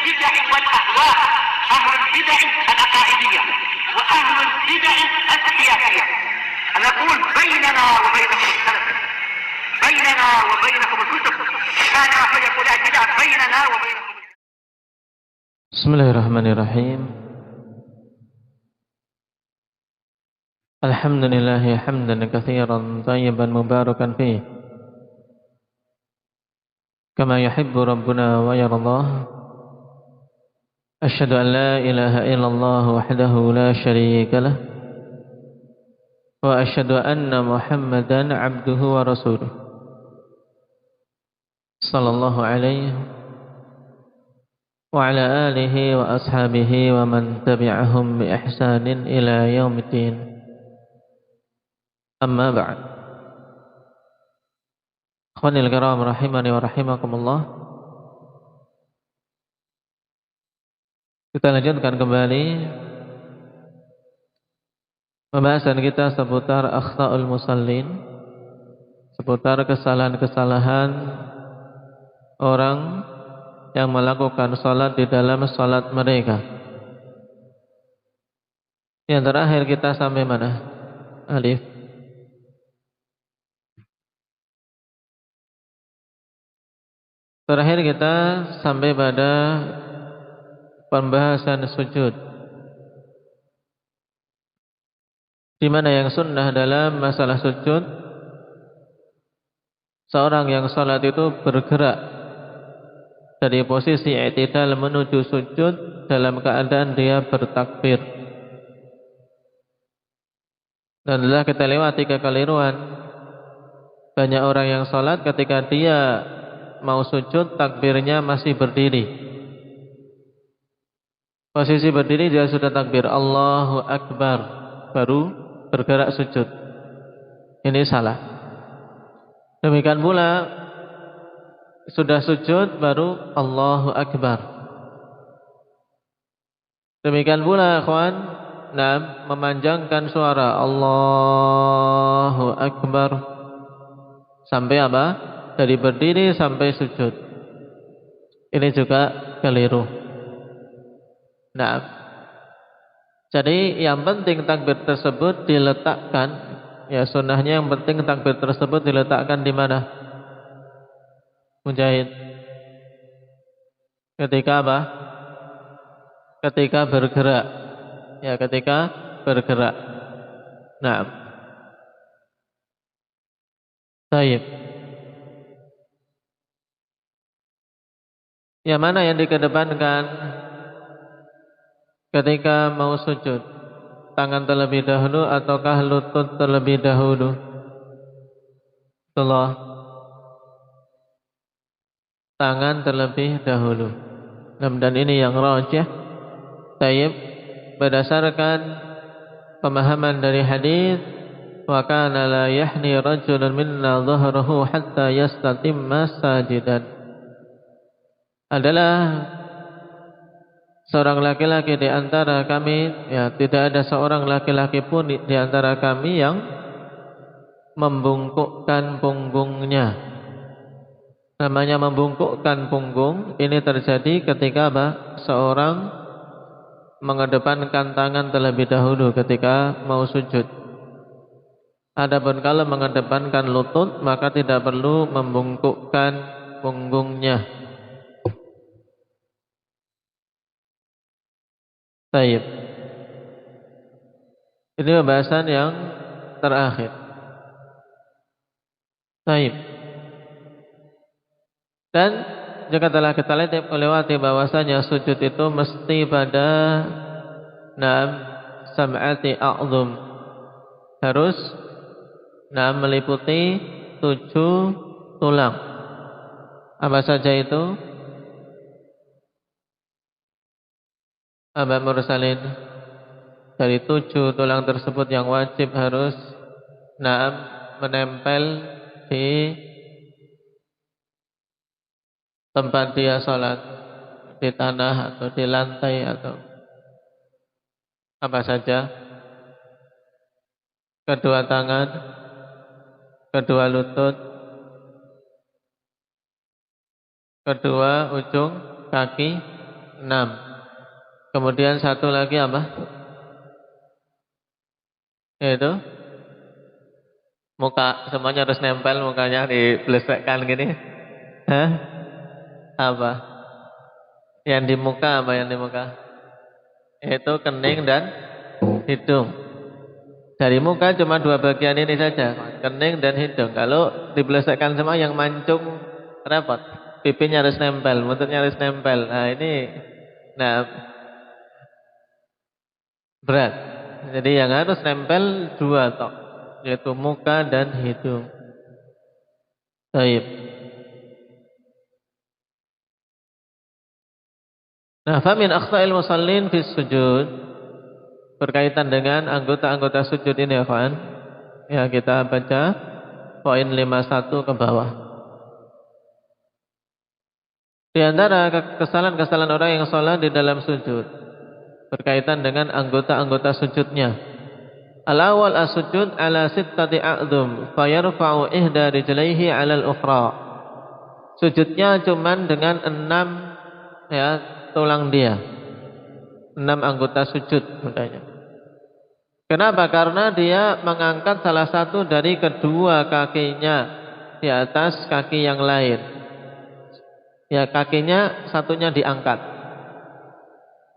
البدع والأهواء، أهل البدع العقائدية وأهل البدع السياسية. نقول بيننا وبينكم السلف، بيننا وبينكم الكتب، كان فيقول البدع بيننا وبينكم. Bismillahirrahmanirrahim. Alhamdulillahi hamdan katsiran tayyiban mubarakan fih, kama yuhibbu rabbuna wa yardah. Asyhadu an la ilaha illallah wahdahu la syarika lah, wa asyhadu anna Muhammadan abduhu wa rasuluh, sallallahu alaihi wa ala alihi wa ashabihi wa man tabi'ahum bi ihsanin ila yaumiddin. Amma ba'd. Ikhwanil kiram rahimani wa rahimakumullah. Kita lanjutkan kembali pembahasan kita seputar akhta'ul musallin, seputar kesalahan-kesalahan orang yang melakukan salat di dalam salat mereka. Yang terakhir kita sampai mana? Alif. Terakhir kita sampai pada pembahasan sujud, di mana yang sunnah dalam masalah sujud, seorang yang salat itu bergerak dari posisi i'tidal menuju sujud dalam keadaan dia bertakbir. Dan telah kita lewati kekeliruan banyak orang yang salat ketika dia mau sujud takbirnya masih berdiri. Posisi berdiri dia sudah takbir Allahu Akbar, baru bergerak sujud. Ini salah. Demikian pula sudah sujud baru Allahu Akbar. Demikian pula ikhwan, memanjangkan suara Allahu Akbar sampai apa? Dari berdiri sampai sujud. Ini juga keliru. Jadi yang penting takbir tersebut diletakkan, ya sunnahnya yang penting takbir tersebut diletakkan di mana? Mujahid. Ketika apa? Ketika bergerak. Ya, ketika bergerak. Baik. Yang mana yang dikedepankan ketika mau sujud? Tangan terlebih dahulu ataukah lutut terlebih dahulu? Tangan terlebih dahulu. Dan ini yang rajih. Tayyib, berdasarkan pemahaman dari hadis, wa kana la yahni rajulun minna dhahrahu hatta yastatimma sajidan. Adalah seorang laki-laki di antara kami, ya tidak ada seorang laki-laki pun di antara kami yang membungkukkan punggungnya. Namanya membungkukkan punggung, ini terjadi ketika apa? Seorang mengedepankan tangan terlebih dahulu ketika mau sujud. Adapun kalau mengedepankan lutut, maka tidak perlu membungkukkan punggungnya. Baik. Ini pembahasan yang terakhir. Baik. Dan juga telah kita lewati bahwasanya sujud itu mesti pada sam'ati a'zum. Harus meliputi 7 tulang. Apa saja itu? Aba Mursalin, dari 7 tulang tersebut yang wajib harus menempel di tempat dia sholat, di tanah atau di lantai atau apa saja. Kedua tangan, kedua lutut, kedua ujung kaki, 6. Kemudian satu lagi apa? Yaitu muka, semuanya harus nempel mukanya dibelesekkan gini. Hah? Apa? Yang di muka apa yang di muka? Yaitu kening dan hidung. Dari muka cuma dua bagian ini saja, kening dan hidung. Kalau dibelesekkan semua yang mancung repot. Pipinya harus nempel, mulutnya harus nempel. Nah ini, nah berat. Jadi yang harus nempel dua tok, yaitu muka dan hidung. Baik. Nah, famin akhta'il musallin fi sujud, berkaitan dengan anggota-anggota sujud ini ya kawan. Ya kita baca poin 51 ke bawah. Di antara kesalahan-kesalahan orang yang salat di dalam sujud berkaitan dengan anggota-anggota sujudnya. Al-awwal as-sujud ala sittati a'dhum fa yarfa'u ihda rijlaihi 'ala al-ukhra. Sujudnya cuman dengan 6 ya tulang dia. 6 anggota sujud makanya. Kenapa? Karena dia mengangkat salah satu dari kedua kakinya di atas kaki yang lain. Ya kakinya satunya diangkat.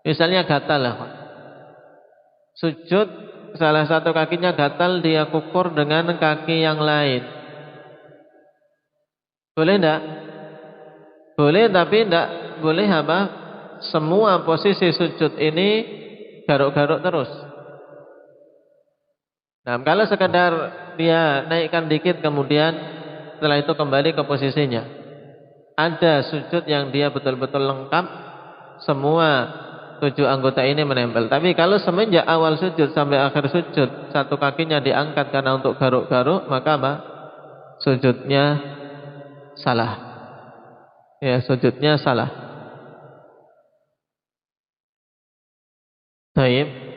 Misalnya gatal lah. Sujud salah satu kakinya gatal, dia kukur dengan kaki yang lain. Boleh enggak? Boleh, tapi enggak boleh apa? Semua posisi sujud ini garuk-garuk terus. Nah, kalau sekedar dia naikkan dikit kemudian setelah itu kembali ke posisinya. Ada sujud yang dia betul-betul lengkap, semua 7 anggota ini menempel. Tapi kalau semenjak awal sujud sampai akhir sujud satu kakinya diangkat karena untuk garuk-garuk, maka apa? Sujudnya salah. Ya, sujudnya salah. Baik.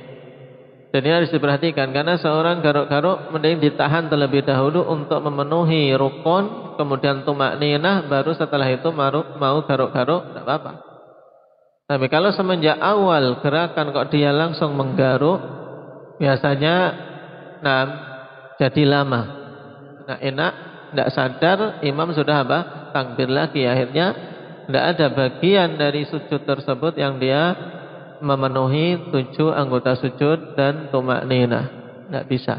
Dan ini harus diperhatikan karena seorang garuk-garuk mending ditahan terlebih dahulu untuk memenuhi rukun, kemudian tumakninah, baru setelah itu mau garuk-garuk, tidak apa-apa. Tapi kalau semenjak awal gerakan kok dia langsung menggaruk, biasanya jadi lama. Nah enak, tidak sadar, imam sudah apa? Takbir lagi, akhirnya tidak ada bagian dari sujud tersebut yang dia memenuhi 7 anggota sujud dan tumakninah. Tidak bisa.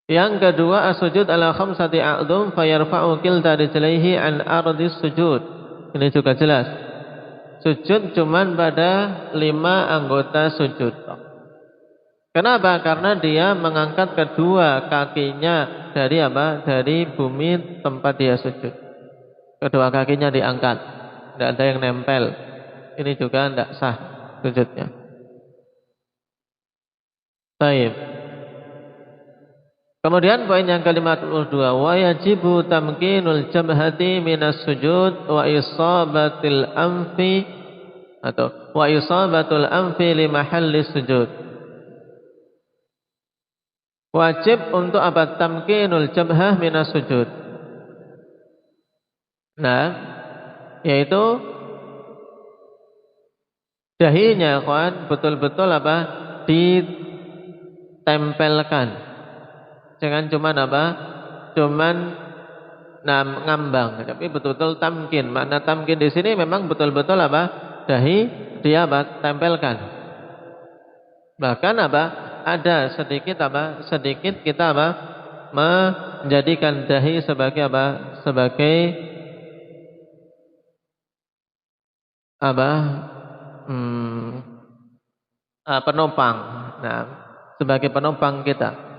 Yang kedua, as-sujud ala khamsati a'dhum fayarfa'u kilta rijlaihi an ardis sujud. Ini juga jelas. Sujud cuman pada 5 anggota sujud. Kenapa? Karena dia mengangkat kedua kakinya dari apa? Dari bumi tempat dia sujud. Kedua kakinya diangkat. Tidak ada yang nempel. Ini juga tidak sah sujudnya. Baik. Kemudian poin yang ke-52, wa yajibu tamkinul jabhati minas sujud wa isabatil anfi atau wa isabatul anfi li mahalli sujud. Wajib untuk apa? Tamkinul jabhah minas sujud. Nah, yaitu dahinya kawan betul-betul apa? Ditempelkan. Jangan cuman apa? Cuman ngambang, tapi betul-betul tamkin. Makna tamkin di sini memang betul-betul apa? Dahi dia apa? Tempelkan. Bahkan apa? Ada sedikit apa? Sedikit kita apa? Menjadikan dahi sebagai apa? Sebagai apa? Penopang. Nah, sebagai penopang kita.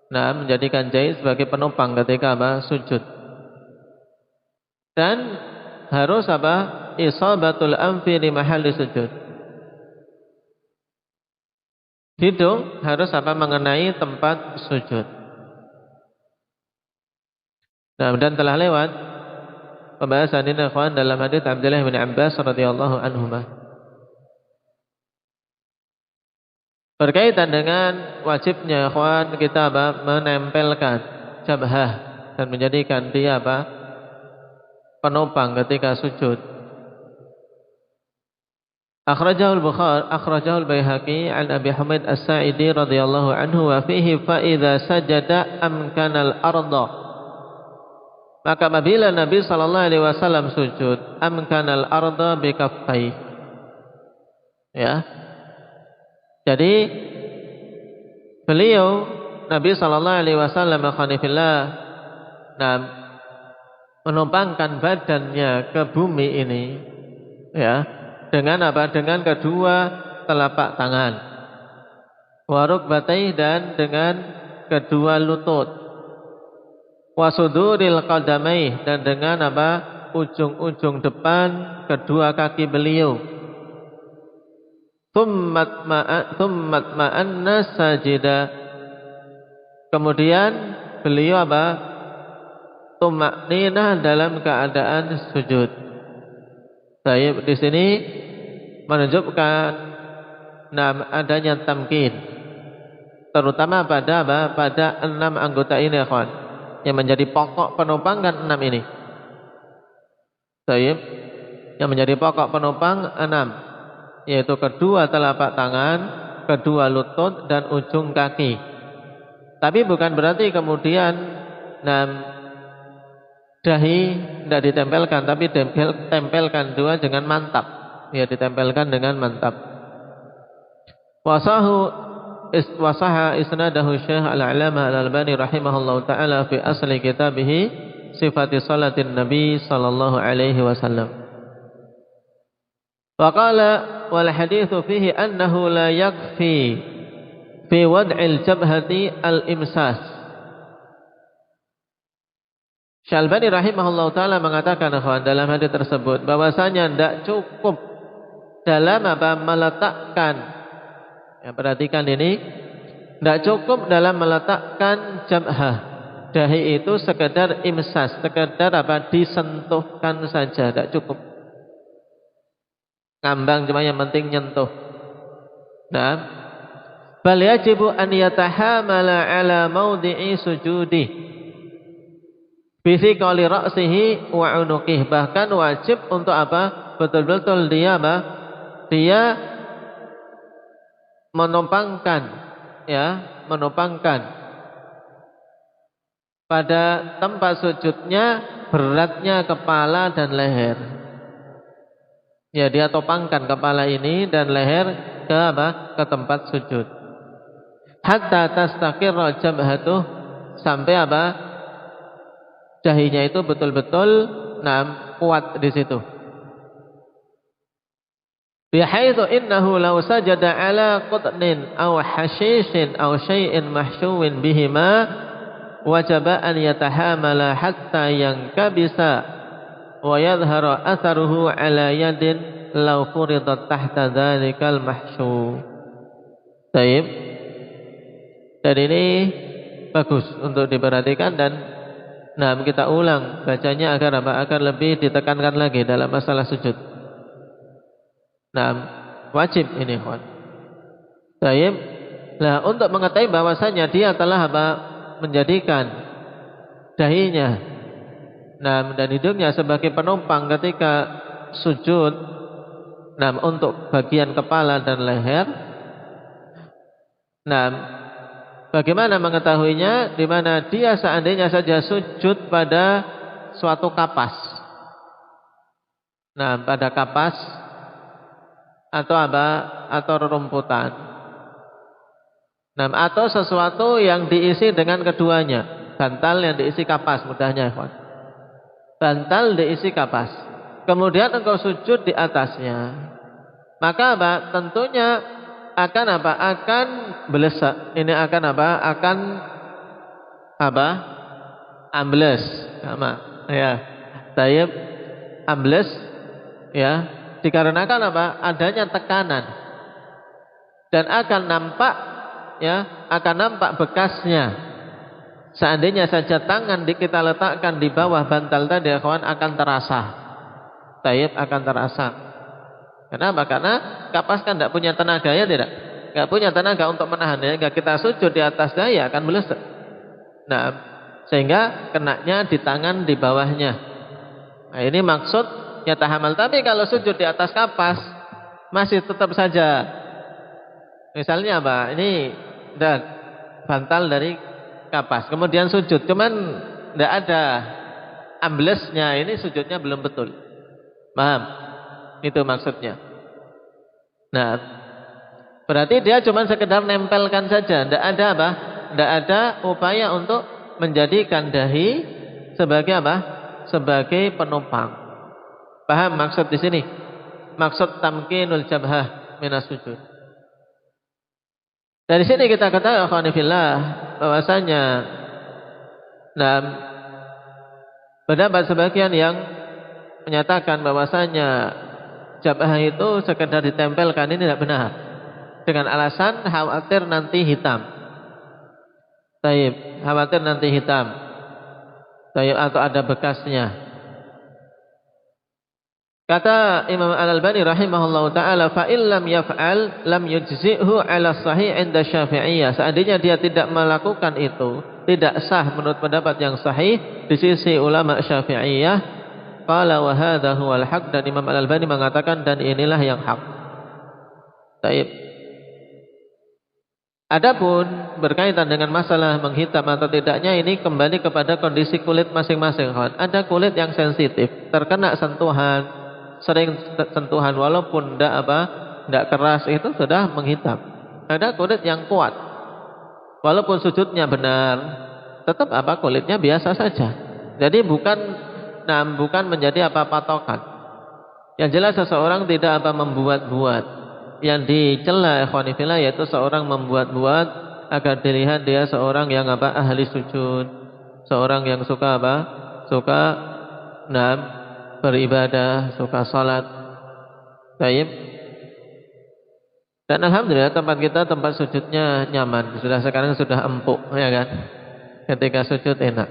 Nah, menjadikan dahi sebagai penopang ketika apa? Sujud. Dan harus apa? Isabatul anfi li mahalli sujud. Hidung harus apa? Mengenai tempat sujud. Nah, dan telah lewat pembahasan ini ikhwan dalam hadis Abdullah bin Abbas radhiyallahu anhuma. Berkaitan dengan wajibnya ikhwan kita apa? Menempelkan jabhah dan menjadikan dia apa? penopang ketika sujud. Akhrajahu al-Baihaqi an Abi Hamid As-Sa'idi radhiyallahu anhu wa fihi fa idza sajada amkana al-ardha. Maka apabila Nabi sallallahu alaihi wasallam sujud, amkana al-ardha bi kaffai. Ya. Jadi beliau Nabi sallallahu alaihi wasallam menumpangkan badannya ke bumi ini, ya, dengan apa? Dengan kedua telapak tangan, warukbatai, dan dengan kedua lutut, wasuduril qadamai, dan dengan apa? Ujung-ujung depan kedua kaki beliau. Tsummat ma'anna sajida. Kemudian beliau apa? Tumakninah dalam keadaan sujud. Baik, di sini menunjukkan adanya tamkin, terutama pada apa? Pada 6 anggota ini, kawan, yang menjadi pokok penopang kan 6 ini. Baik, yang menjadi pokok penopang 6, yaitu kedua telapak tangan, kedua lutut, dan ujung kaki. Tapi bukan berarti kemudian dahi tidak ditempelkan, tapi tempelkan dua dengan mantap. Ya, ditempelkan dengan mantap. Wasaha isnadahu Syekh Al-Alama Al-Albani rahimahullahu taala fi asli kitabih Sifati Salatin Nabi sallallahu alaihi wasallam. Wa qala wal haditsu fihi annahu la yakfi fi wad'il jabhati al-imsas. Syalbani rahimahullah ta'ala mengatakan dalam hadis tersebut bahwasanya tidak cukup dalam apa? Meletakkan, ya, perhatikan ini, tidak cukup dalam meletakkan jabhah, dahi itu sekedar imsas, sekedar apa? Disentuhkan saja, tidak cukup. Ngambang cuma yang penting nyentuh. Nah, bal yajibu an yatahamala ala maudhi'i sujudi Bisiqali ra'sihi wa unuqih. Bahkan wajib untuk apa? Betul-betul dia apa? Dia menopangkan, ya, menopangkan pada tempat sujudnya beratnya kepala dan leher. Ya, dia topangkan kepala ini dan leher ke apa? Ke tempat sujud. Hatta tastaqirra jabhatuh, sampai apa? Dahinya itu betul-betul kuat di situ. Bihaitsu innahu law sajada ala qutnin aw hashishin aw syai'in mahshuwin bihima wajaba an yatahamala hatta yankabisa wa yadhhara atharuhu ala yadin law furidat tahta dzalikal mahshu. Baik. Dan ini bagus untuk diperhatikan dan kita ulang bacanya agar apa? Agar lebih ditekankan lagi dalam masalah sujud. Wajib ini, kawan. Baik. Nah, untuk mengetahui bahwasanya dia telah apa? Menjadikan dahinya, dan hidungnya sebagai penopang ketika sujud, untuk bagian kepala dan leher. Bagaimana mengetahuinya? Di mana dia seandainya saja sujud pada suatu kapas. Pada kapas atau apa? Atau rerumputan. Atau sesuatu yang diisi dengan keduanya. Bantal yang diisi kapas, mudahnya, ikhwan. Bantal diisi kapas. Kemudian engkau sujud di atasnya. Maka apa? Tentunya akan apa? Akan belesak. Ini akan apa? Akan apa? Ambles. Sama. Ya. Tayyib. Ambles. Ya. Dikarenakan apa? Adanya tekanan. Dan akan nampak, ya, akan nampak bekasnya. Seandainya saja tangan kita letakkan di bawah bantal tadi, kawan, akan terasa. Tayyib, akan terasa. Kenapa? Karena kapas kan tidak punya tenaga, ya tidak? Tidak punya tenaga untuk menahan. Jika kita sujud di atas daya akan melesat. Sehingga kenanya di tangan di bawahnya. Nah, ini maksud yatahamal. Tapi kalau sujud di atas kapas masih tetap saja. Misalnya apa? Ini udah bantal dari kapas, kemudian sujud, cuman tidak ada amblesnya, ini sujudnya belum betul. Paham? Itu maksudnya. Nah, berarti dia cuma sekedar nempelkan saja, tidak ada apa? Tidak ada upaya untuk menjadikan dahi sebagai apa? Sebagai penopang. Paham maksud di sini? Maksud tamkinul jabhah minas sujud. Dari sini kita katakan akhwanifillah bahwasanya nah, pendapat sebagian yang menyatakan bahwasanya jabhah itu sekedar ditempelkan ini tidak benar, dengan alasan khawatir nanti hitam. Taib, khawatir nanti hitam. Taib, atau ada bekasnya. Kata Imam Al-Albani rahimahullahu taala, fa illam yaf'al lam yujzi'hu 'ala sahih 'inda Syafi'iyah. Seandainya dia tidak melakukan itu, tidak sah menurut pendapat yang sahih di sisi ulama Syafi'iyah. Qala wa hadha huwal haq, dan Imam Al-Albani mengatakan dan inilah yang hak. Baik. Adapun berkaitan dengan masalah menghitam atau tidaknya, ini kembali kepada kondisi kulit masing-masing. Ada kulit yang sensitif, terkena sentuhan, sering sentuhan walaupun tidak keras itu sudah menghitam. Ada kulit yang kuat, walaupun sujudnya benar, tetap kulitnya biasa saja. Jadi bukan menjadi patokan. Yang jelas seseorang tidak membuat-buat. Yang dicela ikhwanifillah yaitu seorang membuat-buat agar dilihat dia seorang yang ahli sujud, seorang yang suka suka beribadah, suka salat. Baik. Dan alhamdulillah tempat kita tempat sujudnya nyaman. Sekarang sudah empuk, ya kan? Ketika sujud enak.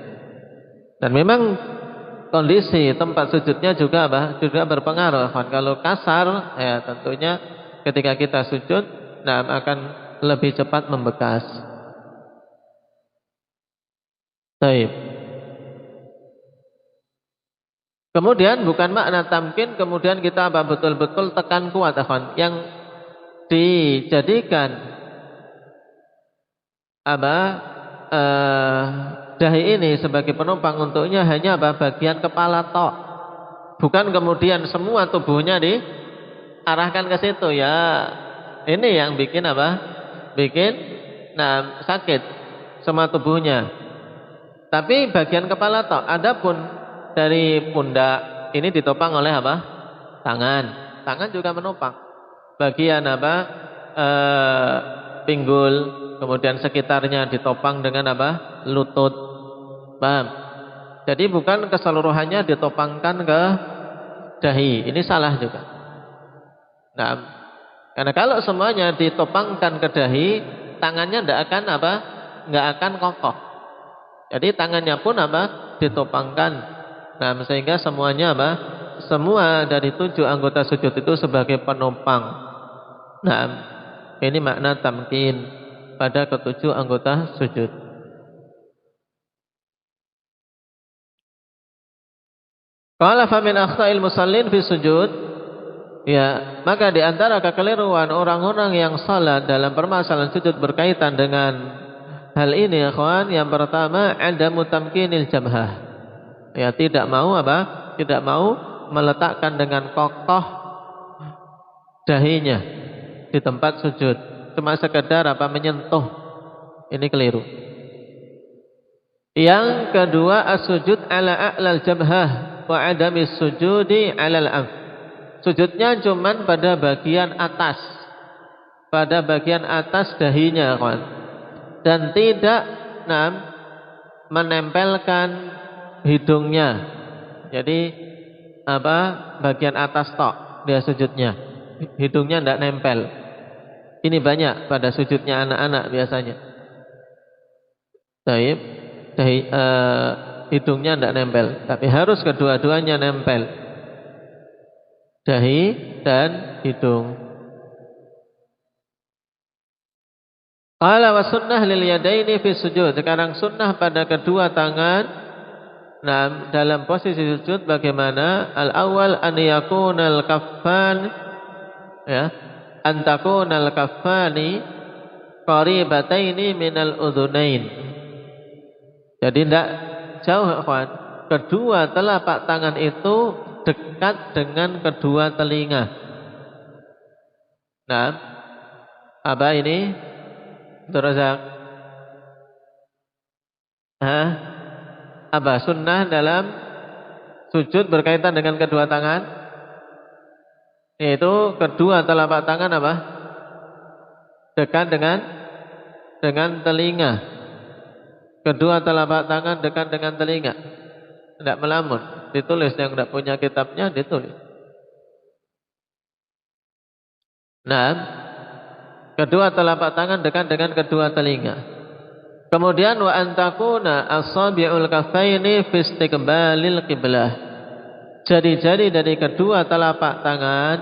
Dan memang kondisi tempat sujudnya juga berpengaruh. Kalau kasar, ya tentunya ketika kita sujud, akan lebih cepat membekas. Baik. Kemudian bukan makna tamkin, kemudian kita betul-betul tekan kuat, yang dijadikan dahi ini sebagai penopang untuknya hanya bagian kepala tok. Bukan kemudian semua tubuhnya diarahkan ke situ, ya. Ini yang bikin bikin sakit semua tubuhnya. Tapi bagian kepala tok. Adapun dari pundak ini ditopang oleh tangan. Tangan juga menopang. Bagian pinggul, kemudian sekitarnya ditopang dengan lutut. Paham? Jadi bukan keseluruhannya ditopangkan ke dahi. Ini salah juga. Nah, karena kalau semuanya ditopangkan ke dahi, tangannya nggak akan kokoh. Jadi tangannya pun ditopangkan. Sehingga semuanya semua dari 7 anggota sujud itu sebagai penopang. Ini makna tamkin pada ke-7 anggota sujud. Qala fa min akhta'il musallin fi sujud, ya, maka di antara kekeliruan orang-orang yang salat dalam permasalahan sujud berkaitan dengan hal ini, ikhwan, yang pertama ada mutamkinil jabhah. Ya, tidak mau tidak mau meletakkan dengan kokoh dahinya di tempat sujud, cuma sekedar menyentuh. Ini keliru. Yang kedua, as-sujud ala a'lal jabhah wa adamis sujudi alal anf. Sujudnya cuman pada bagian atas, dahinya, kawan, dan tidak menempelkan hidungnya. Jadi bagian atas tok dia sujudnya, hidungnya tidak nempel. Ini banyak pada sujudnya anak-anak biasanya. Taib, hidungnya tidak nempel, tapi harus kedua-duanya nempel, dahi dan hidung. Qala wa sunnah lil yadaini fi sujud. Sekarang sunnah pada kedua tangan Nah, dalam posisi sujud bagaimana? Al-awwal an yakunal kaffan, ya, an takunal kaffani qaribataini minal udhunain. Jadi tidak jauh, ikhwan. Kedua telapak tangan itu dekat dengan kedua telinga. Nah, apa ini? Razak. Apa sunnah dalam sujud berkaitan dengan kedua tangan? Yaitu kedua telapak tangan apa? Dekat dengan telinga. Kedua telapak tangan dekat dengan telinga. Tidak melamun. Ditulis, yang tidak punya kitabnya ditulis. Nah, kedua telapak tangan dekat dengan kedua telinga. Kemudian wa antakuna asabi'ul kaffaini fi istiqbalil qiblah. Jari-jari dari kedua telapak tangan,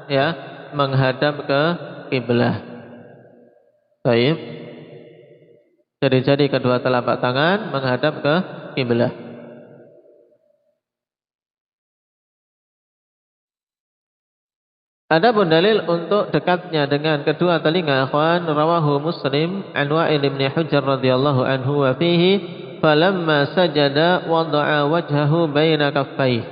ya, menghadap ke kiblah. Baik. Jari-jari kedua telapak tangan menghadap ke kiblah. Adapun dalil untuk dekatnya dengan kedua telinga, ikhwan, rawahu Muslim an Wa'il bin Hujr radhiyallahu anhu wa fihi falamma sajada wada'a wajhahu baina kaffayhi.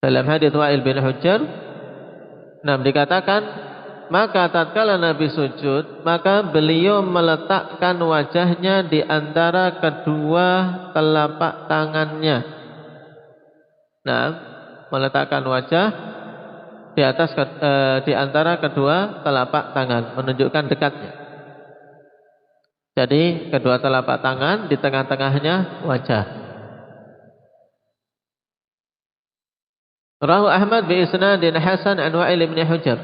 Dalam hadits Wa'il bin Hujr, dikatakan, maka tatkala Nabi sujud, maka beliau meletakkan wajahnya di antara kedua telapak tangannya. Nah, meletakkan wajah di atas di antara kedua telapak tangan, menunjukkan dekatnya. Jadi kedua telapak tangan di tengah-tengahnya wajah. Rahu Ahmad bi isnadin hasan an Wa'il bin Hujr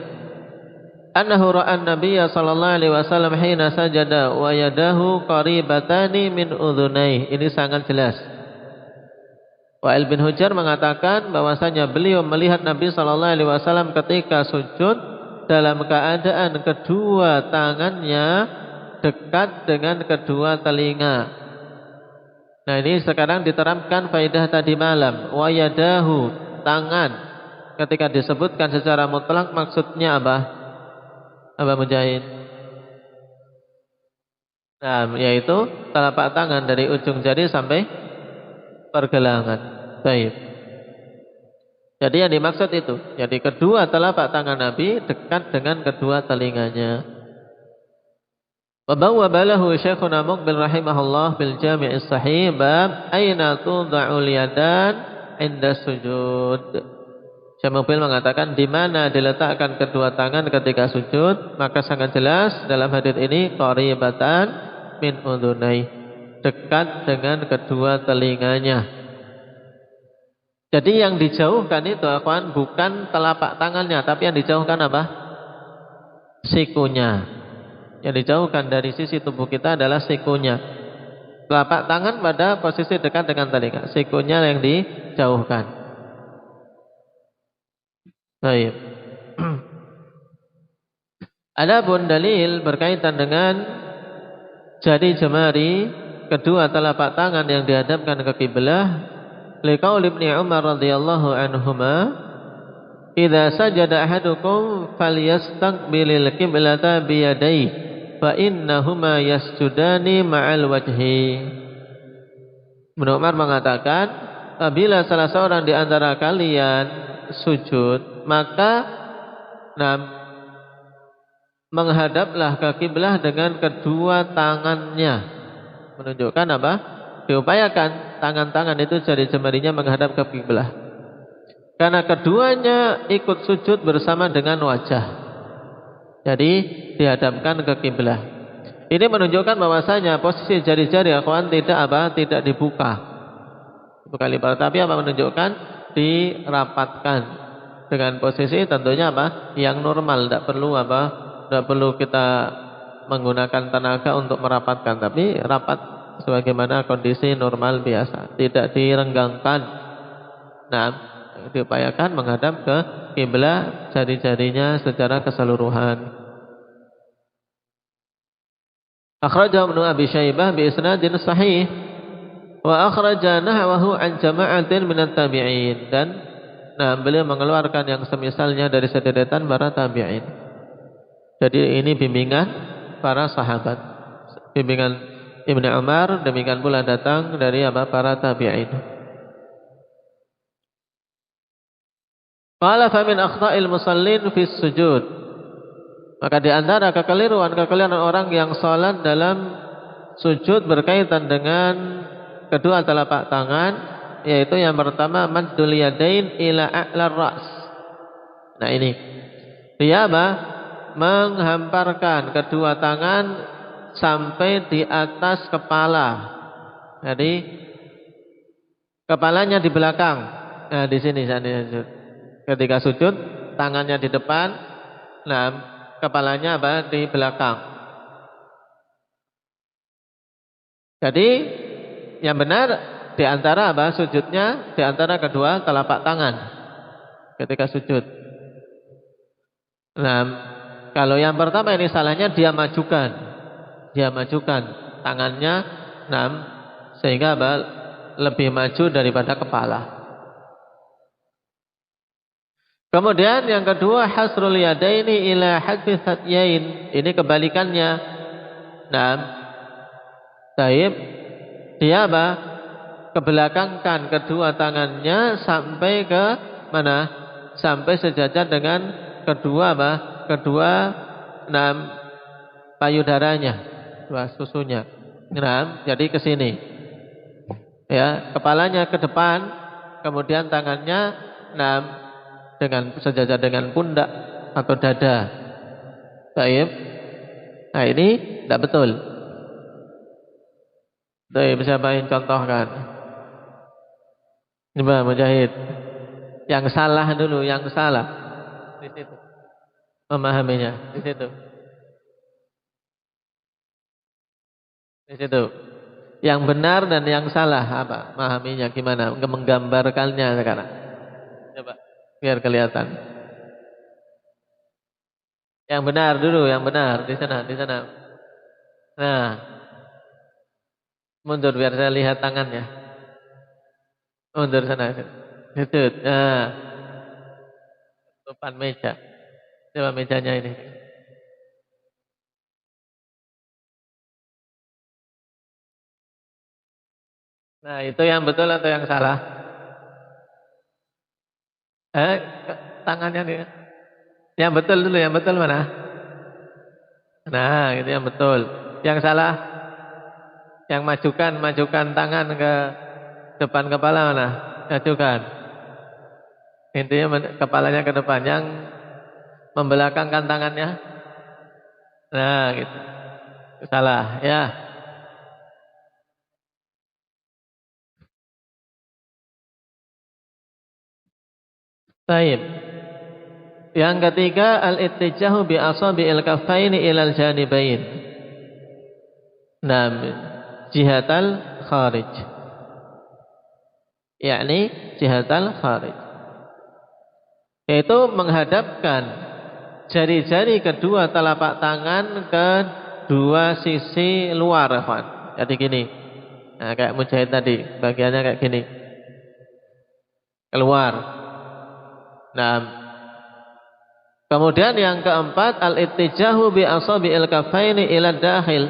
annahu ra'a an-nabiy sallallahu alaihi wasallam hina sajada wa yadahu qaribatani min udhunayhi. Ini sangat jelas. Wa'il bin Hujr mengatakan bahwasanya beliau melihat Nabi sallallahu alaihi wasallam ketika sujud dalam keadaan kedua tangannya dekat dengan kedua telinga. Nah, ini sekarang diterapkan faedah tadi malam. Wa yadahu, tangan. Ketika disebutkan secara mutlak maksudnya apa? Apa Mujahid? Nah, yaitu telapak tangan dari ujung jari sampai pergelangan. Baik. Jadi yang dimaksud itu, jadi kedua telapak tangan Nabi dekat dengan kedua telinganya. Wa bawwaba lahu Syekhuna Muqbil rahimahullah bil Jami' as-Sahih bab aina tudha'ul yadan 'inda sujud. Syekh Muqbil mengatakan di mana diletakkan kedua tangan ketika sujud, maka sangat jelas dalam hadis ini qaribatan min udhunai, dekat dengan kedua telinganya. Jadi yang dijauhkan itu, akhwan, bukan telapak tangannya, tapi yang dijauhkan apa? Sikunya. Yang dijauhkan dari sisi tubuh kita adalah sikunya. Telapak tangan pada posisi dekat dengan telinga, sikunya yang dijauhkan. Baik. Adapun dalil berkaitan dengan jari jemari kedua telapak tangan yang dihadapkan ke kiblah, liqaul Ibnu Umar radhiyallahu anhuma, "Idza sajada ahadukum falyastaqbilil qiblata bi yadayhi fa innahuma yasjudani ma'al wajhi." Ibnu Umar mengatakan, apabila salah seorang di antara kalian sujud, maka menghadaplah ke kiblah dengan kedua tangannya. Menunjukkan apa? Diupayakan tangan-tangan itu jari jemarinya menghadap ke kiblah. Karena keduanya ikut sujud bersama dengan wajah. Jadi dihadapkan ke kiblah. Ini menunjukkan bahwasanya posisi jari-jari akhwan tidak dibuka. Bukan lipat, tapi apa menunjukkan dirapatkan dengan posisi tentunya apa? Yang normal, tidak perlu kita menggunakan tenaga untuk merapatkan, tapi rapat sebagaimana kondisi normal biasa, tidak direnggangkan. Nah, diupayakan menghadap ke kiblah jari-jarinya secara keseluruhan. Akhrajahu Ibnu Abi Syaibah bi isnadin sahih Wa akhraja nahwahu an jama'atin minat tabi'in, dan beliau mengeluarkan yang semisalnya dari sederetan para tabi'in. Jadi ini bimbingan para sahabat. Bimbingan Ibnu Umar demikian pula datang dari para tabi'in. Qala fa min akhta'il musallin fi sujud. Maka di antara kekeliruan orang yang salat dalam sujud berkaitan dengan kedua telapak tangan, yaitu yang pertama maddul yadain ila a'lar ra's. Nah ini dia menghamparkan kedua tangan sampai di atas kepala. Jadi kepalanya di belakang. Nah di sini sujud. Ketika sujud tangannya di depan, nah kepalanya di belakang. Jadi yang benar di antara sujudnya di antara kedua telapak tangan ketika sujud. Nah, kalau yang pertama ini salahnya dia majukan tangannya, sehingga lebih maju daripada kepala. Kemudian yang kedua hasrul yadaini ila hadfi satyain, ini kebalikannya. Taib dia kebelakangkan kedua tangannya sampai ke mana? Sampai sejajar dengan kedua payudaranya, dua susunya. Jadi ke sini. Ya, kepalanya ke depan, kemudian tangannya dengan sejajar dengan pundak atau dada. Taib. Nah, ini tidak betul. Taib, siapa yang contohkan? Coba Mujahid. Yang salah dulu, yang salah. Di situ. Memahaminya di situ. Di situ. Yang benar dan yang salah apa? Memahaminya gimana? Menggambarkannya sekarang. Coba biar kelihatan. Yang benar dulu, yang benar di sana. Nah, mundur biar saya lihat tangannya. Mundur sana. Itu. Nah, depan meja. Coba mejanya ini. Nah, itu yang betul atau yang salah? Tangannya nih. Yang betul dulu, yang betul mana? Nah, itu yang betul. Yang salah? Yang majukan tangan ke depan kepala mana? Majukan. Intinya kepalanya ke depan. Yang membelakangkan tangannya. Nah, gitu. Salah, ya. Baik. Yang ketiga al-ittijahu bi asabi'il kaffaini ilal janibain. Jihatal kharij. Yakni jihatal kharij. Yaitu menghadapkan jari-jari kedua telapak tangan ke dua sisi luar, Afwan. Jadi gini. Nah, kayak Mujahid tadi, bagiannya kayak gini. Keluar. Kemudian yang keempat al-ittijahu bi asabi'il kaffaini ila dakhil,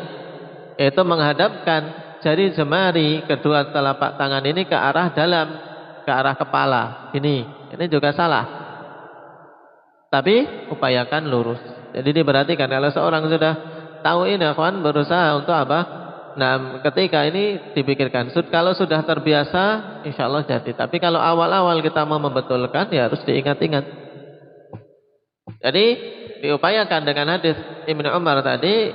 yaitu menghadapkan jari jemari kedua telapak tangan ini ke arah dalam, ke arah kepala. Ini juga salah. Tapi upayakan lurus. Jadi diperhatikan kalau seorang sudah tahu ini, kawan berusaha untuk apa? Nah, ketika ini dipikirkan. Kalau sudah terbiasa, insya Allah jadi. Tapi kalau awal-awal kita mau membetulkan, ya harus diingat-ingat. Jadi diupayakan dengan hadis Ibnu Umar tadi,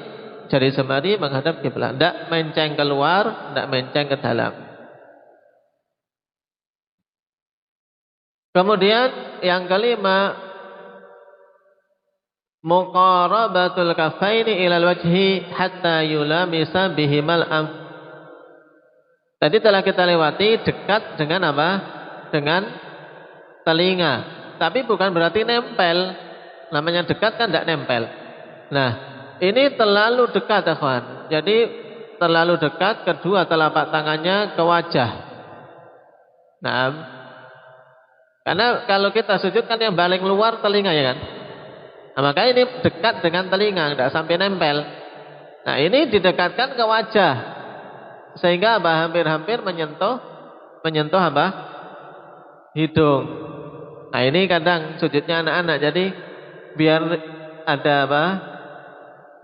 jari jemari menghadap kiblat, tidak menceng keluar, tidak menceng ke dalam. Kemudian yang kelima, muqarabatul kaffaini ilal wajhi hatta yulamisa bihimal am. Tadi telah kita lewati dekat dengan apa? Dengan telinga. Tapi bukan berarti nempel. Namanya dekat kan tidak nempel. Nah, ini terlalu dekat, kawan. Jadi terlalu dekat kedua telapak tangannya ke wajah. Nah, karena kalau kita sujud kan yang paling luar telinga ya kan. Nah, maka ini dekat dengan telinga, tidak sampai nempel. Nah, ini didekatkan ke wajah sehingga hampir-hampir menyentuh apa? Hidung. Nah, ini kadang sujudnya anak-anak, jadi biar ada apa?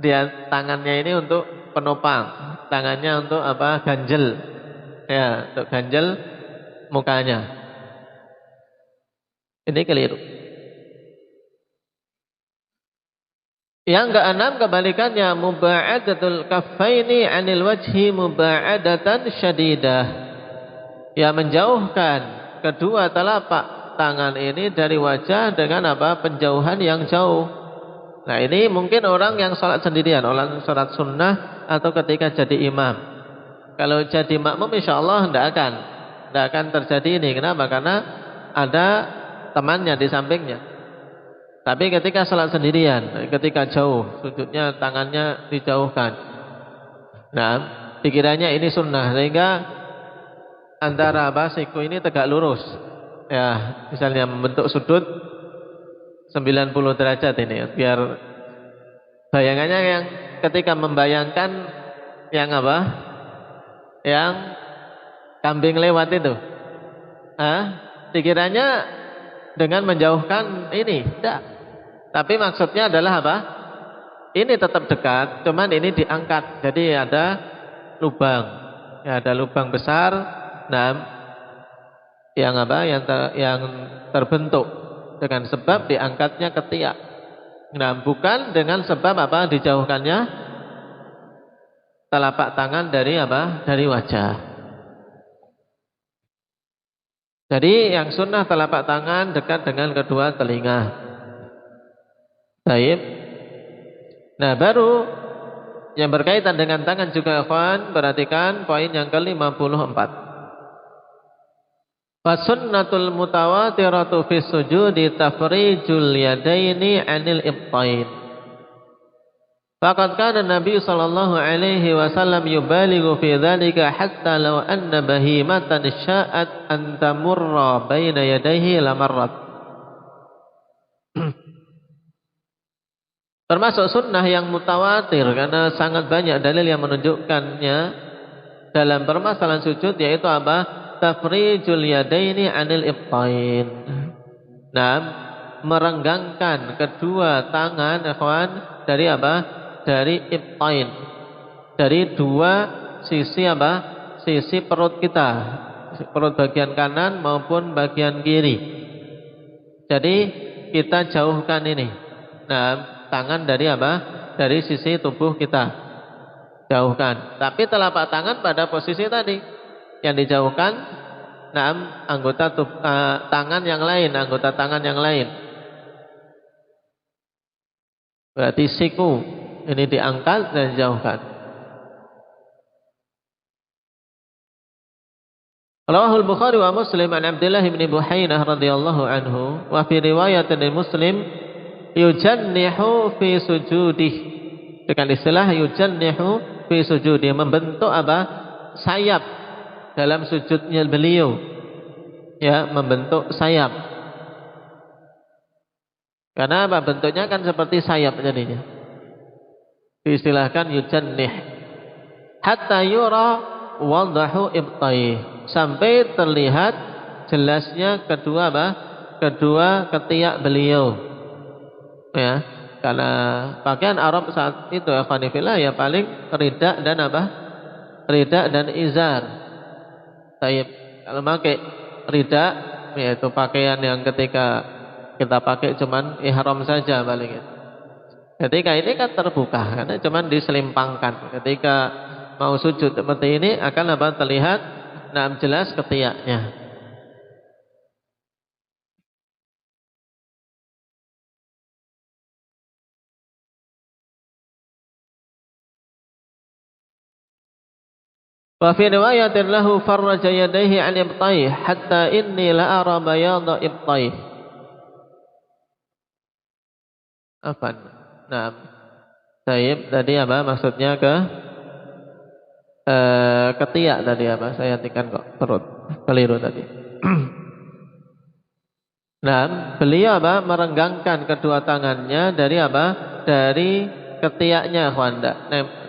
Dia tangannya ini untuk penopang, tangannya untuk apa? Ganjel. Ya, untuk ganjel mukanya. Ini keliru. Yang keenam kebalikannya, muba'adatul kaffaini 'anil wajhi muba'adatan syadidah. Ya, menjauhkan kedua telapak tangan ini dari wajah dengan apa? Penjauhan yang jauh. Nah, ini mungkin orang yang sholat sendirian, orang sholat sunnah atau ketika jadi imam. Kalau jadi makmum insya Allah tidak akan terjadi ini. Kenapa? Karena ada temannya di sampingnya. Tapi ketika sholat sendirian, ketika jauh, sujudnya tangannya dijauhkan. Nah, pikirannya ini sunnah, sehingga antara siku ini tegak lurus. Ya, misalnya membentuk sudut 90 derajat ini, biar bayangannya yang ketika membayangkan yang apa? Yang kambing lewat itu. Pikirannya dengan menjauhkan ini, tidak. Tapi maksudnya adalah apa? Ini tetap dekat, cuman ini diangkat. Jadi ada lubang. Ya, ada lubang besar. Nah, yang apa? Yang terbentuk dengan sebab diangkatnya ketiak. Nah, bukan dengan sebab apa? Dijauhkannya telapak tangan dari apa? Dari wajah. Jadi yang sunnah telapak tangan dekat dengan kedua telinga. Baik. Nah, baru yang berkaitan dengan tangan juga, ikhwan, perhatikan poin yang ke-54. Fasunnatul mutawatiratu fi sujudi tafrijul yadaini 'anil ibtain. Faqad kana Nabi sallallahu alaihi wasallam yubalighu fi dzalika hatta law anna bahimatan sya'at an tamurra baina yadayhi lamarrat. Termasuk sunnah yang mutawatir karena sangat banyak dalil yang menunjukkannya dalam permasalahan sujud, yaitu apa? Tafrijul yadaini 'anil ibtain. Nah, merenggangkan kedua tangan, ikhwan, dari apa? Dari ibtain. Dari dua sisi apa? Sisi perut kita. Perut bagian kanan maupun bagian kiri. Jadi kita jauhkan ini. Nah, tangan dari apa? Dari sisi tubuh kita. Jauhkan. Tapi telapak tangan pada posisi tadi. Yang dijauhkan, anggota tangan yang lain, anggota tangan yang lain. Berarti siku ini diangkat dan dijauhkan. Rawahul Bukhari wa Muslim an Abdullah bin Buhainah radhiyallahu anhu, wa fi riwayatin Muslim yujannihu fi sujudih. Dengan istilah yujannihu fi sujudih, membentuk apa? Sayap dalam sujudnya beliau, ya, membentuk sayap. Karena apa? Bentuknya kan seperti sayap jadinya. Diistilahkan yujannih. Hatta yura wadahu ibtai, sampai terlihat jelasnya kedua apa? Kedua ketiak beliau. Ya, karena pakaian Arab saat itu ya ya paling rida dan apa? Rida dan izar. Kalau pakai rida, yaitu pakaian yang ketika kita pakai cuman ihram saja paling. Ketika ini kan terbuka, karena cuman diselimpangkan. Ketika mau sujud seperti ini akan apa? Terlihat jelas ketiaknya. Wa fi riwayatin lahu farraja yadayhi 'an ibtayhi hatta inni la ara bayadha ibtayhi. Afan. Nah, Taib tadi apa maksudnya ke ketiak tadi apa? Saya hentikan kok perut. Keliru tadi. Nah, beliau apa? Merenggangkan kedua tangannya dari apa? Dari ketiaknya, kawan.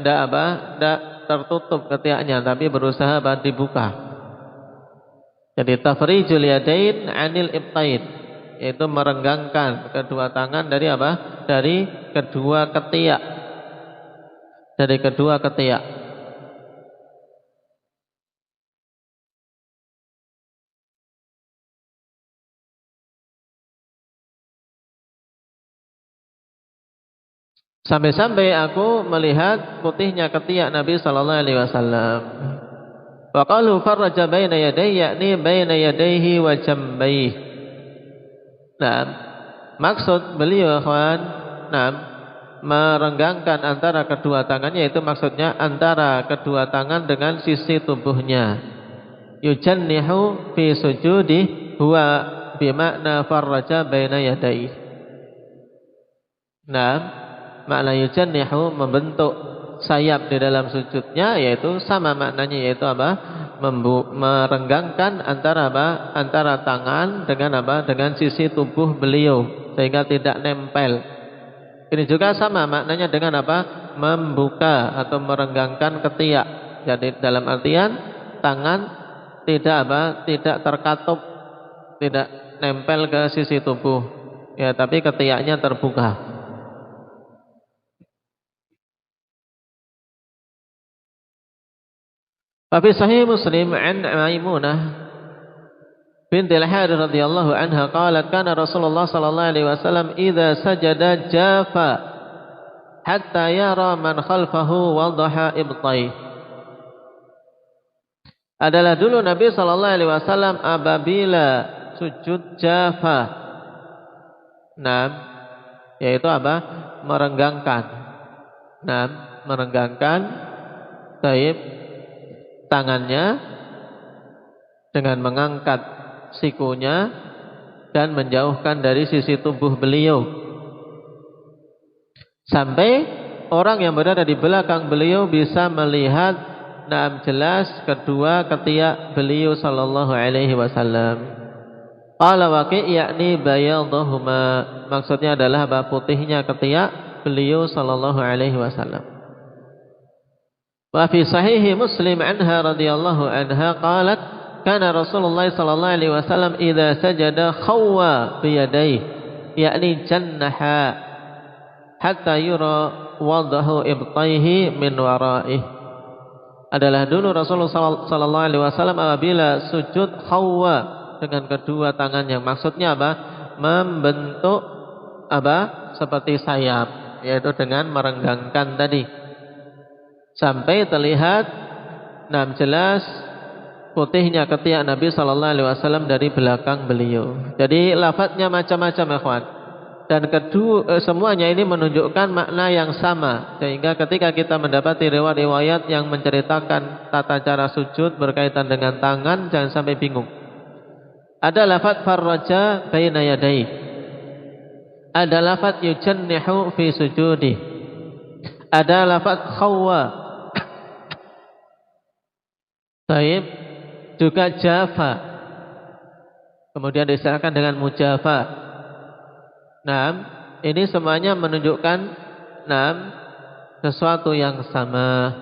Ndak apa? Ndak tertutup ketiaknya, tapi berusaha apa? Dibuka. Jadi tafrijul yadain 'anil ibtain, yaitu merenggangkan kedua tangan dari apa? Dari kedua ketiak. Dari kedua ketiak. Sampai-sampai aku melihat putihnya ketiak Nabi sallallahu alaihi wasallam. Wa qalu farraja baina yadayhi, yakni baina yadayhi wa jambayhi. Nah, maksud beliau kawan, nah, merenggangkan antara kedua tangannya, itu maksudnya antara kedua tangan dengan sisi tubuhnya. Yujannihu fi sujudi huwa bimakna farraja baina yadayhi. Nah, makna yujannihu membentuk sayap di dalam sujudnya, yaitu sama maknanya, yaitu apa? Merenggangkan antara apa? Antara tangan dengan apa? Dengan sisi tubuh beliau sehingga tidak nempel. Ini juga sama maknanya dengan apa? Membuka atau merenggangkan ketiak. Jadi dalam artian tangan tidak apa? Tidak terkatup, tidak nempel ke sisi tubuh. Ya, tapi ketiaknya terbuka. Fi sahih Muslim an Maimunah binti Al-Harith radhiyallahu anha qalat kana Rasulullah sallallahu alaihi wasallam idza sajada jafa hatta yara man khalfahu wadaha ibtai. Adalah dulu Nabi sallallahu alaihi wasallam apabila sujud jafa. Nah, yaitu apa? Merenggangkan. Nah, merenggangkan tangannya dengan mengangkat sikunya dan menjauhkan dari sisi tubuh beliau, sampai orang yang berada di belakang beliau bisa melihat jelas kedua ketiak beliau sallallahu alaihi wasallam. Qala Waqi' yakni bayadahuma, maksudnya adalah putihnya ketiak beliau sallallahu alaihi wasallam. Wa fi sahih Muslim anha radhiyallahu anha qalat kana Rasulullah sallallahu alaihi wasallam idza sajada khawwa bi yadayhi, yakni jannaha hatta yura wadahu ibtaihi min waraihi. Adalah dulu Rasulullah sallallahu alaihi wasallam apabila sujud khawwa dengan kedua tangannya, maksudnya apa? Membentuk apa? Seperti sayap, yaitu dengan merenggangkan tadi, sampai terlihat jelas putihnya ketiak Nabi sallallahu alaihi wasallam dari belakang beliau. Jadi lafadznya macam-macam ya kawan. Dan semuanya ini menunjukkan makna yang sama, sehingga ketika kita mendapati riwayat-riwayat yang menceritakan tata cara sujud berkaitan dengan tangan, jangan sampai bingung. Ada lafadz farraja baina yadayhi, ada lafadz yujannihu fi sujudi, ada lafadz khawwa, taib, juga jafa, kemudian disahkan dengan mujafa. Nah, ini semuanya menunjukkan sesuatu yang sama.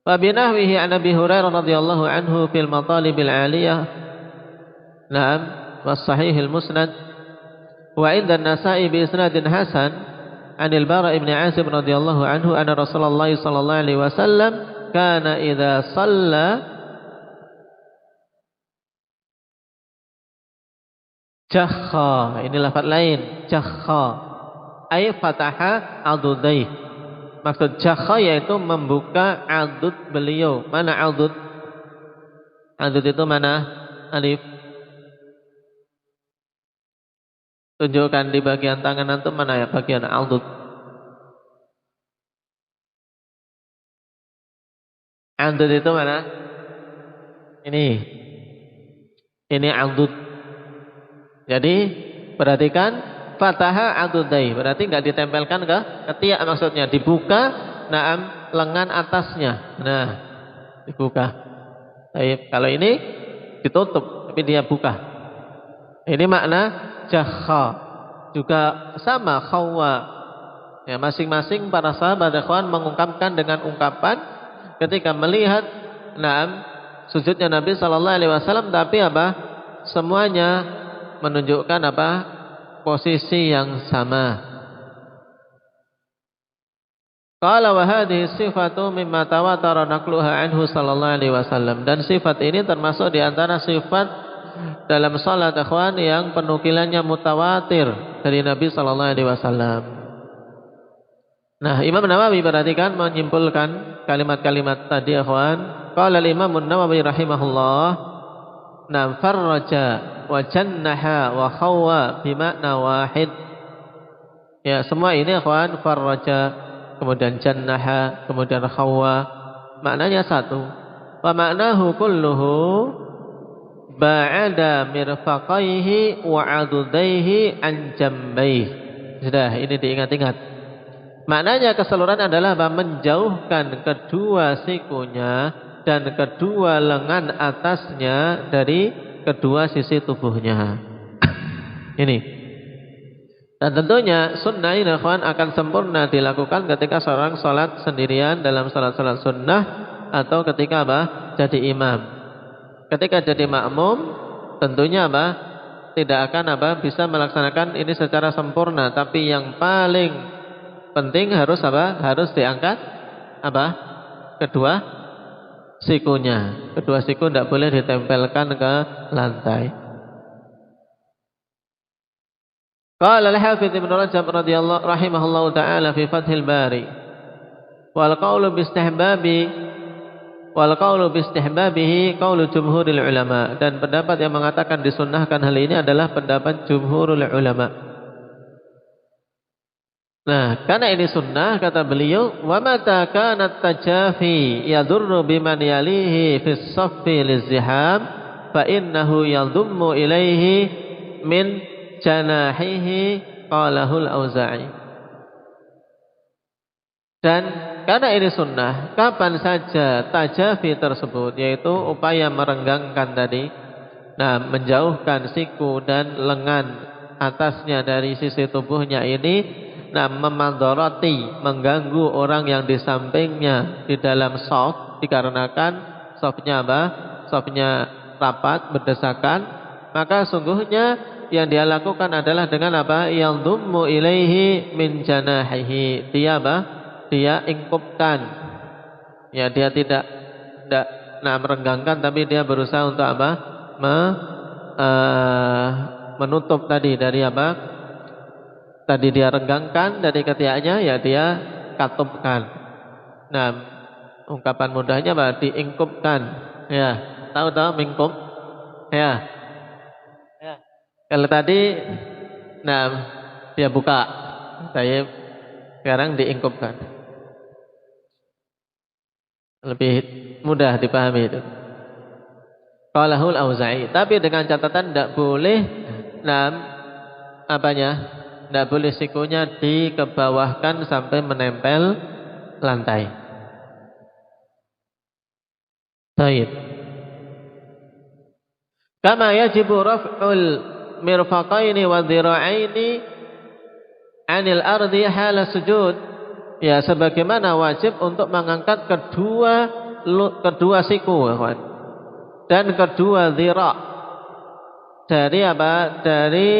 Wa binahwihi an Abi Hurairah radhiyallahu anhu fil matalibil aliyah. Naam, was sahihil musnad wa inda an-Nasa'i bi isnadin hasan an al-Bara' ibn Azib radhiyallahu anhu anna Rasulullah sallallahu alaihi wasallam kana idza shalla jakha. Ini lafaz lain, jakha ay fataha adudai. Maksud jakha yaitu membuka adud beliau. Mana adud? Adud itu mana? Alif. Tunjukkan di bagian tangan antum mana ya bagian adud. Adud itu mana? Ini adud. Jadi perhatikan fataha adudai, berarti enggak ditempelkan ke ketiak, maksudnya dibuka lengan atasnya. Nah, dibuka. Kalau ini ditutup tapi dia buka. Ini makna jakha. Juga sama khawwa. Ya, masing-masing para sahabat ikhwan mengungkapkan dengan ungkapan ketika melihat sujudnya Nabi sallallahu alaihi wasallam, tapi semuanya menunjukkan posisi yang sama. Qala wa hadhihi sifatu mimma tawatara naqluha anhu sallallahu alaihi wasallam, dan sifat ini termasuk di antara sifat dalam salat ikhwan yang penukilannya mutawatir dari Nabi sallallahu alaihi wasallam. Nah, Imam Nawawi perhatikan menyimpulkan kalimat-kalimat tadi ikhwan. Qala al-Imam An-Nawawi rahimahullah, farraja wa jannaha wa khawwa bimakna wahid. Ya, semua ini ikhwan, farraja kemudian jannaha, kemudian khawwa, maknanya satu. Wa maknahu kulluhu ba'ada mirfaqaihi wa adudaihi an jambaihi. Sudah, ini diingat-ingat. Maknanya keseluruhan adalah menjauhkan kedua sikunya dan kedua lengan atasnya dari kedua sisi tubuhnya. Ini. Dan tentunya sunnah ini akan sempurna dilakukan ketika seorang salat sendirian dalam salat-salat sunnah atau ketika jadi imam. Ketika jadi makmum tentunya tidak akan bisa melaksanakan ini secara sempurna, tapi yang paling penting harus harus diangkat kedua sikunya. Kedua siku tidak boleh ditempelkan ke lantai. Qala al-Hafidz Ibnu Rajab radhiyallahu rahimahullahu taala fi Fathil Bari, wal qawlu bi istihbabihi qawlu jumhuril ulama, dan pendapat yang mengatakan disunnahkan hal ini adalah pendapat jumhurul ulama. Nah, karena ini sunnah, kata beliau, wa mata kana tajafi yadurru biman yalihi fis saffi liziham fa innahu yadhummu ilaihi min janahihi, qalahul Auza'i. Dan karena ini sunnah, kapan saja tajafi tersebut, yaitu upaya merenggangkan tadi, menjauhkan siku dan lengan atasnya dari sisi tubuhnya ini, memadharati, mengganggu orang yang di sampingnya di dalam shaf, dikarenakan shafnya shafnya rapat berdesakan, maka sungguhnya yang dia lakukan adalah dengan yang dhummu ilaihi min janahihi, dia ingkupkan, ya, dia tidak merenggangkan, tapi dia berusaha untuk menutup tadi dari tadi dia renggangkan dari ketiaknya, ya dia katupkan. Nah, ungkapan mudahnya diingkupkan, ya, tahu mingkup, ya. Kalau tadi dia buka, saya sekarang diingkupkan. Lebih mudah dipahami itu. Qalahul Auza'i, tapi dengan catatan tidak boleh tidak boleh sikunya dikebawahkan sampai menempel lantai. Baik. Kama yajibu raf'ul mirfaqaini wa dhira'aini 'anil ardi hala sujud, ya, sebagaimana wajib untuk mengangkat kedua siku dan kedua dhira' dari dari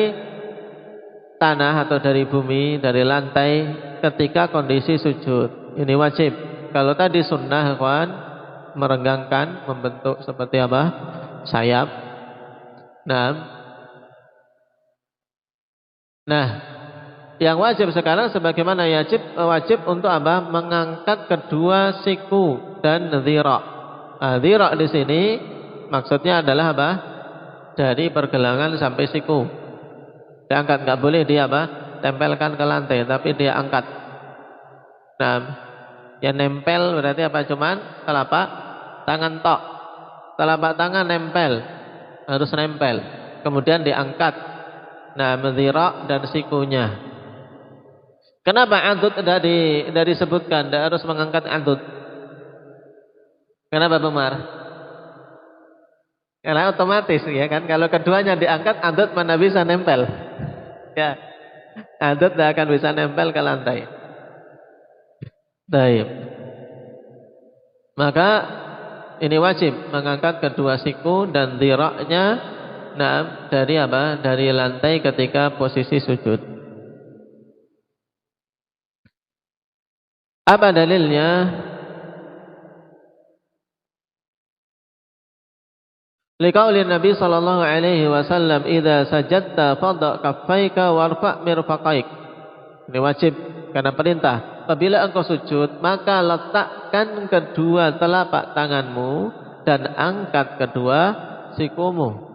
tanah atau dari bumi, dari lantai ketika kondisi sujud. Ini wajib. Kalau tadi sunnah merenggangkan, membentuk seperti sayap. Nah, yang wajib sekarang sebagaimana wajib untuk mengangkat kedua siku dan dhira'. Dhira' di sini maksudnya adalah dari pergelangan sampai siku. Diangkat, nggak boleh dia tempelkan ke lantai, tapi dia angkat. Nah, yang nempel berarti cuman telapak tangan tok. Telapak tangan nempel, harus nempel. Kemudian diangkat. Dhira' dan sikunya. Kenapa adud tidak disebutkan, tidak harus mengangkat adud? Kenapa Umar? Karena otomatis ya kan, kalau keduanya diangkat adud mana bisa nempel. Ya, adud tidak akan bisa nempel ke lantai. Baik. Maka ini wajib mengangkat kedua siku dan dhiraknya dari apa? Dari lantai ketika posisi sujud. Apa dalilnya? Liqauli Nabi sallallahu alaihi wasallam, "Idza sajadta fadha kaffaika warfa' mirfaqaik." Ini wajib karena perintah. Apabila engkau sujud, maka letakkan kedua telapak tanganmu dan angkat kedua sikumu.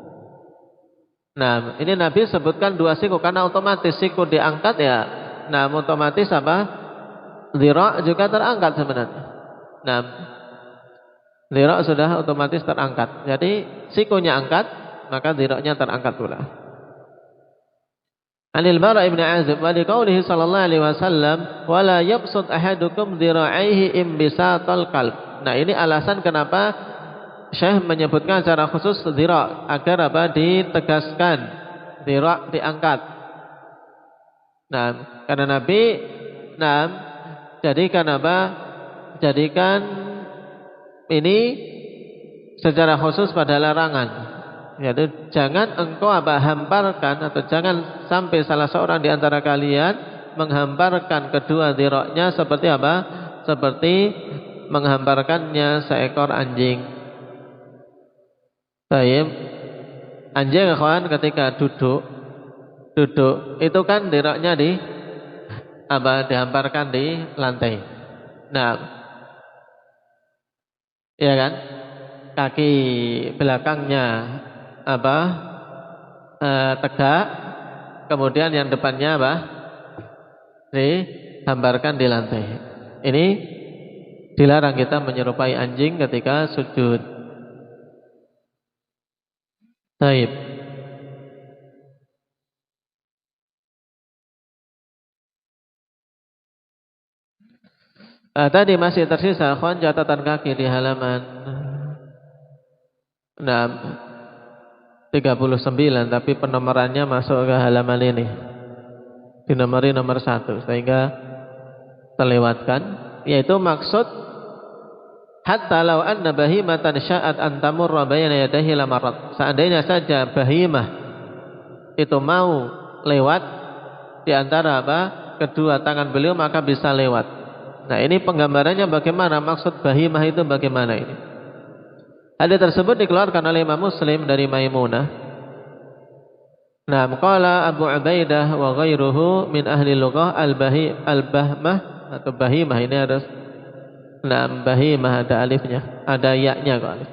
Nah, ini Nabi sebutkan dua siku karena otomatis siku diangkat ya. Nah, otomatis apa? Dhira' juga terangkat sebenarnya. Nah, dhira' sudah otomatis terangkat. Jadi sikunya angkat, maka dhira'nya terangkat pula. Anil Bara' ibn Azib wa liqaulihi sallallahu alaihi wasallam wa la yabsut ahadukum dhira'aihi imbisatal qalb. Nah, ini alasan kenapa Syekh menyebutkan secara khusus dhira' agar apa? Ditegaskan, dhira' diangkat. Nah, karena Nabi jadikan apa? Jadikan ini secara khusus pada larangan. Yaitu jangan engkau hamparkan atau jangan sampai salah seorang di antara kalian menghamparkan kedua dhira'nya seperti apa? Seperti menghamparkannya seekor anjing. Baik. Anjing kawan ketika duduk itu kan dhira'nya dihamparkan di lantai. Nah, ya kan? Kaki belakangnya tegak, kemudian yang depannya dihamparkan di lantai. Ini dilarang kita menyerupai anjing ketika sujud. Baik. Tadi masih tersisa catatan kaki di halaman 39, tapi penomorannya masuk ke halaman ini, dinomori nomor 1 sehingga terlewatkan, yaitu maksud hatta law anna bahimatan sya'at an tamurra bayna yadayhi lamarat. Seandainya saja bahimah itu mau lewat di antara kedua tangan beliau, maka bisa lewat. Nah, ini penggambarannya bagaimana, maksud bahimah itu bagaimana ini. Hadis tersebut dikeluarkan oleh Imam Muslim dari Maimunah. Nah, qala Abu Ubaidah wa ghairuhu min ahli lughah al-bahmah atau bahimah ini harus bahimah ada alifnya, ada ya-nya kok alif.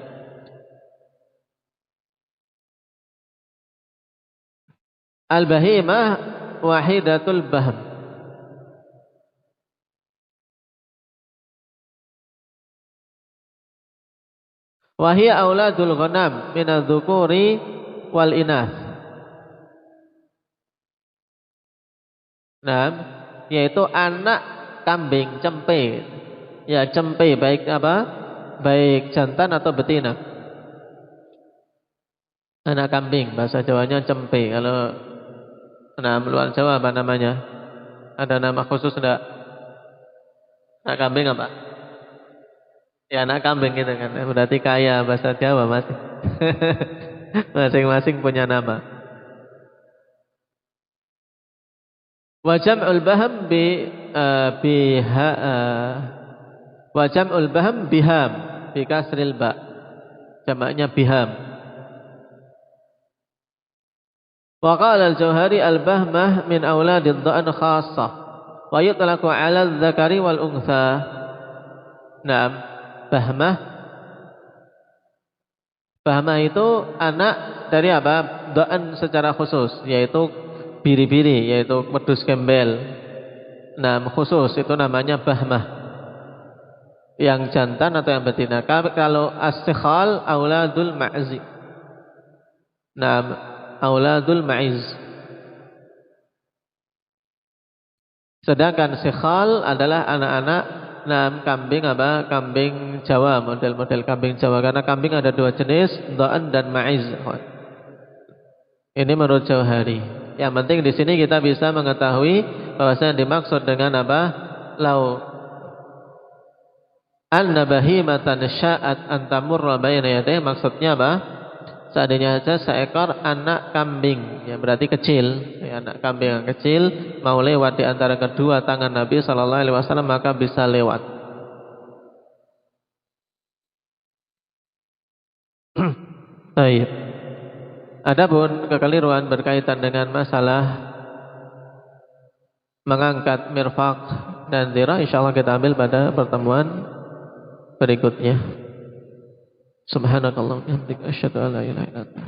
Al-bahimah wahidatul bahm. Wahia auladul ghanam minadh-dhukuri wal inath. Nah, yaitu anak kambing cempe. Ya, cempe baik baik jantan atau betina. Anak kambing bahasa Jawanya cempe. Kalau luar Jawa apa namanya? Ada nama khusus enggak? Anak kambing apa? Ya, anak kambing gitu kan. Berarti kaya bahasa Jawa masih. Masing-masing punya nama. Wa jam'ul bahm wa jam'ul bahm biham bi kasril ba. Jamaknya biham. Wa qala al-Jauhari al-bahmah min auladid dha'n khassah wa yutlaqu 'ala adh-dhakari wal untha. Naam, bahmah itu anak dari dha'n secara khusus, yaitu biri-biri, yaitu wedhus gembel. Nah, khusus itu namanya bahmah. Yang jantan atau yang betina. Kalau as-sikhal auladul ma'zi. Nah, auladul ma'iz. Sedangkan sikhal adalah anak-anak kambing apa? Kambing Jawa, model-model kambing Jawa. Karena kambing ada dua jenis, dha'an dan ma'iz. Ini menurut Jauhari. Yang penting di sini kita bisa mengetahui bahwasanya dimaksud dengan apa? Lau anna bahimatan sya'at an tamurra baina yaday, maksudnya apa? Seandainya saja seekor anak kambing, ya berarti kecil, ya, anak kambing yang kecil mau lewat di antara kedua tangan Nabi sallallahu alaihi wasallam, maka bisa lewat. Baik. Adapun kekeliruan berkaitan dengan masalah mengangkat mirfaq dan zirah, insyaallah kita ambil pada pertemuan berikutnya. Subhanakallahumma wa bihamdika asyhadu an la ilaha illa anta